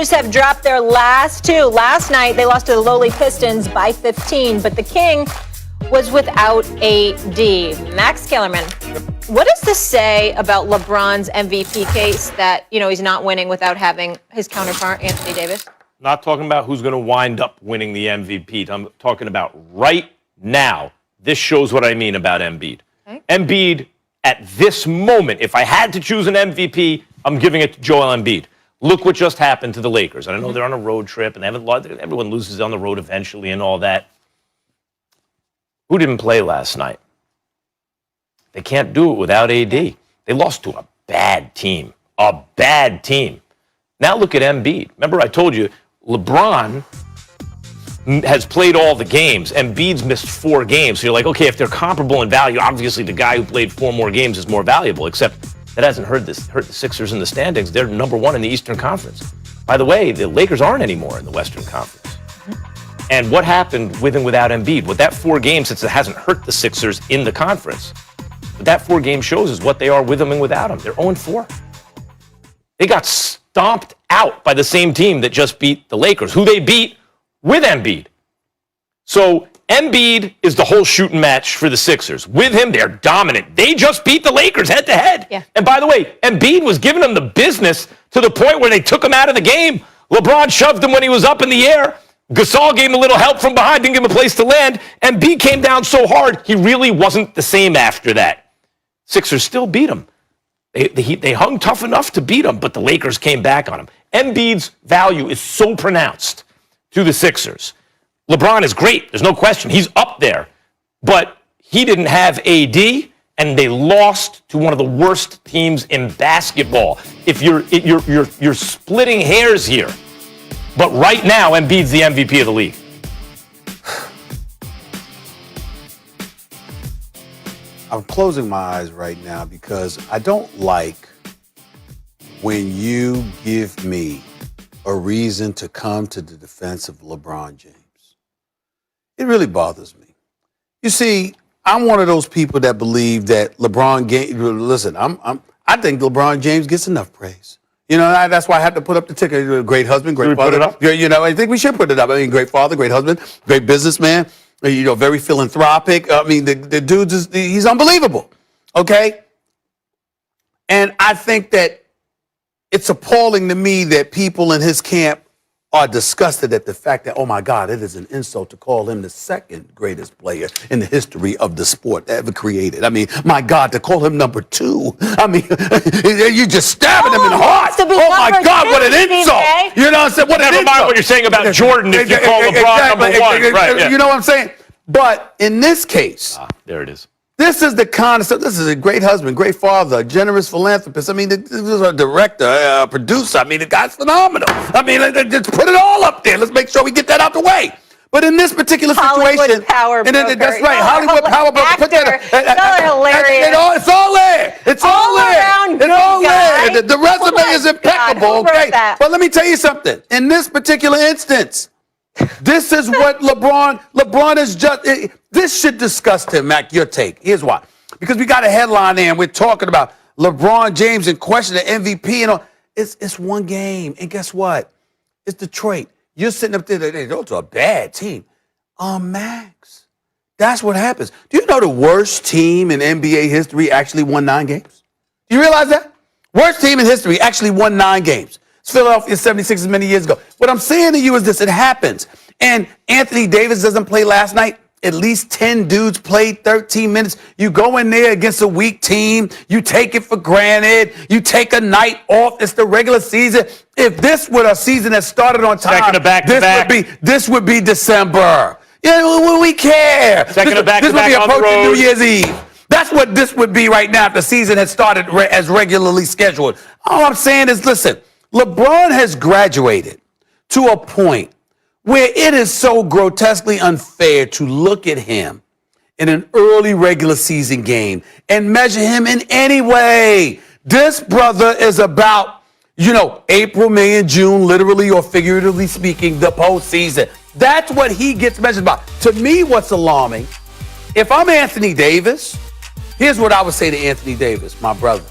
Sixers have dropped their last two. Last night, they lost to the lowly Pistons by 15, but the King was without AD. Max Kellerman, what does this say about LeBron's MVP case that, he's not winning without having his counterpart, Anthony Davis? Not talking about who's going to wind up winning the MVP. I'm talking about right now. This shows what I mean about Embiid. Okay. Embiid, at this moment, if I had to choose an MVP, I'm giving it to Joel Embiid. Look what just happened to the Lakers. And I know they're on a road trip, and everyone loses on the road eventually and all that. Who didn't play last night? They can't do it without AD. They lost to a bad team. A bad team. Now look at Embiid. Remember I told you, LeBron has played all the games. Embiid's missed 4 games. So you're like, okay, if they're comparable in value, obviously the guy who played 4 more games is more valuable, except that hasn't hurt the Sixers in the standings. They're number 1 in the Eastern Conference. By the way, the Lakers aren't anymore in the Western Conference. And what happened with and without Embiid? With that 4 games, since it hasn't hurt the Sixers in the conference, what that 4 game shows is what they are with him and without him. They're 0-4. They got stomped out by the same team that just beat the Lakers, who they beat with Embiid. So Embiid is the whole shooting match for the Sixers. With him, they're dominant. They just beat the Lakers head-to-head. Yeah. And by the way, Embiid was giving them the business to the point where they took him out of the game. LeBron shoved him when he was up in the air. Gasol gave him a little help from behind, didn't give him a place to land. Embiid came down so hard, he really wasn't the same after that. Sixers still beat him. They hung tough enough to beat him, but the Lakers came back on him. Embiid's value is so pronounced to the Sixers. LeBron is great. There's no question. He's up there. But he didn't have AD, and they lost to one of the worst teams in basketball. If you're splitting hairs here. But right now, Embiid's the MVP of the league. I'm closing my eyes right now because I don't like when you give me a reason to come to the defense of LeBron James. It really bothers me. You see, I'm one of those people that believe that LeBron James, listen, I think LeBron James gets enough praise. That's why I have to put up the ticker. Great husband, great father. Put it up? I think we should put it up. Great father, great husband, great businessman, very philanthropic. The dude, he's unbelievable, okay? And I think that it's appalling to me that people in his camp are disgusted at the fact that, oh my God, it is an insult to call him the second greatest player in the history of the sport ever created. My God, to call him number 2. You just stabbing him in the heart. Oh my God, what an insult. You know what I'm saying? Never mind what you're saying about Jordan if you call LeBron number 1. Right, yeah. You know what I'm saying? But in this case, there it is. This is the concept. This is a great husband, great father, a generous philanthropist. This is a director, a producer. The guy's phenomenal. Just put it all up there. Let's make sure we get that out the way. But in this particular situation, Hollywood power broker. That's right, Hollywood power broker. Put that. Hilarious. It's all there. It's all there. It's all there. The resume is impeccable. Okay, but let me tell you something. In this particular instance, this is what LeBron is just. This should disgust him, Mac. Your take. Here's why. Because we got a headline there, and we're talking about LeBron James in question, the MVP, and all. It's one game, and guess what? It's Detroit. You're sitting up there. Those are a bad team. Max. That's what happens. Do you know the worst team in NBA history actually won 9 games? Do you realize that? Worst team in history actually won 9 games. It's Philadelphia 76ers many years ago. What I'm saying to you is this: it happens. And Anthony Davis doesn't play last night. At least 10 dudes played 13 minutes. You go in there against a weak team. You take it for granted. You take a night off. It's the regular season. If this were a season that started on time, this would be December. We care. This would be approaching New Year's Eve. That's what this would be right now if the season had started as regularly scheduled. All I'm saying is, listen, LeBron has graduated to a point where it is so grotesquely unfair to look at him in an early regular season game and measure him in any way. This brother is about, April, May, and June, literally or figuratively speaking, the postseason. That's what he gets measured by. To me, what's alarming, if I'm Anthony Davis, here's what I would say to Anthony Davis, my brother.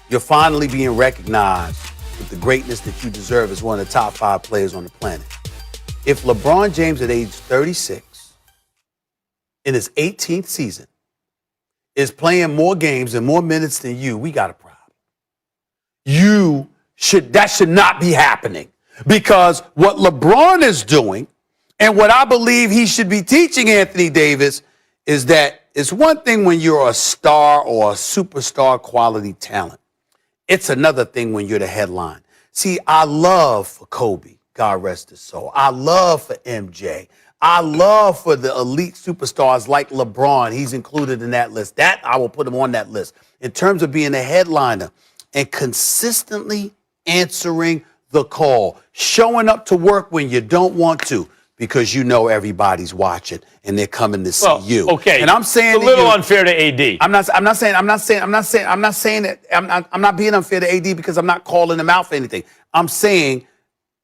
You're finally being recognized with the greatness that you deserve as one of the top 5 players on the planet. If LeBron James at age 36, in his 18th season, is playing more games and more minutes than you, we got a problem. That should not be happening, because what LeBron is doing and what I believe he should be teaching Anthony Davis is that it's one thing when you're a star or a superstar quality talent. It's another thing when you're the headline. See, I love for Kobe, God rest his soul. I love for MJ. I love for the elite superstars like LeBron. He's included in that list. That I will put him on that list in terms of being a headliner and consistently answering the call, showing up to work when you don't want to, because you know everybody's watching and they're coming to see you. Okay. And I'm saying it's a little unfair to AD. I'm not saying that I'm not being unfair to AD because I'm not calling him out for anything. I'm saying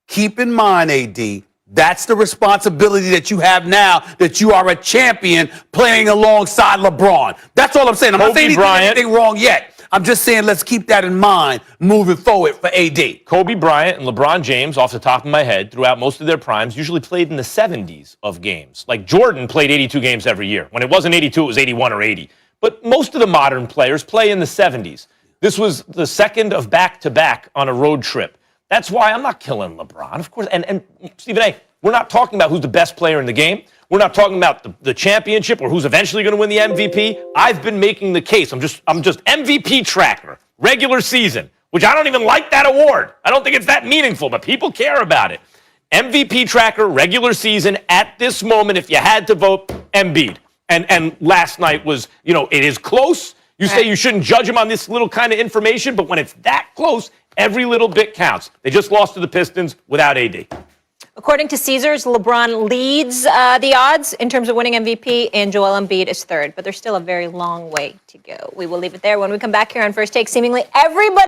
keep in mind, AD, that's the responsibility that you have now that you are a champion playing alongside LeBron. That's all I'm saying. I'm not saying anything wrong yet. I'm just saying let's keep that in mind moving forward for AD. Kobe Bryant and LeBron James, off the top of my head, throughout most of their primes, usually played in the 70s of games. Like Jordan played 82 games every year. When it wasn't 82, it was 81 or 80. But most of the modern players play in the 70s. This was the second of back-to-back on a road trip. That's why I'm not killing LeBron, of course. And Stephen A., we're not talking about who's the best player in the game. We're not talking about the championship or who's eventually going to win the MVP. I've been making the case. I'm just MVP tracker, regular season, which I don't even like that award. I don't think it's that meaningful, but people care about it. MVP tracker, regular season, at this moment, if you had to vote, Embiid. And last night was, it is close. You say you shouldn't judge him on this little kind of information, but when it's that close, every little bit counts. They just lost to the Pistons without AD. According to Caesars, LeBron leads the odds in terms of winning MVP, and Joel Embiid is third. But there's still a very long way to go. We will leave it there. When we come back here on First Take, seemingly everybody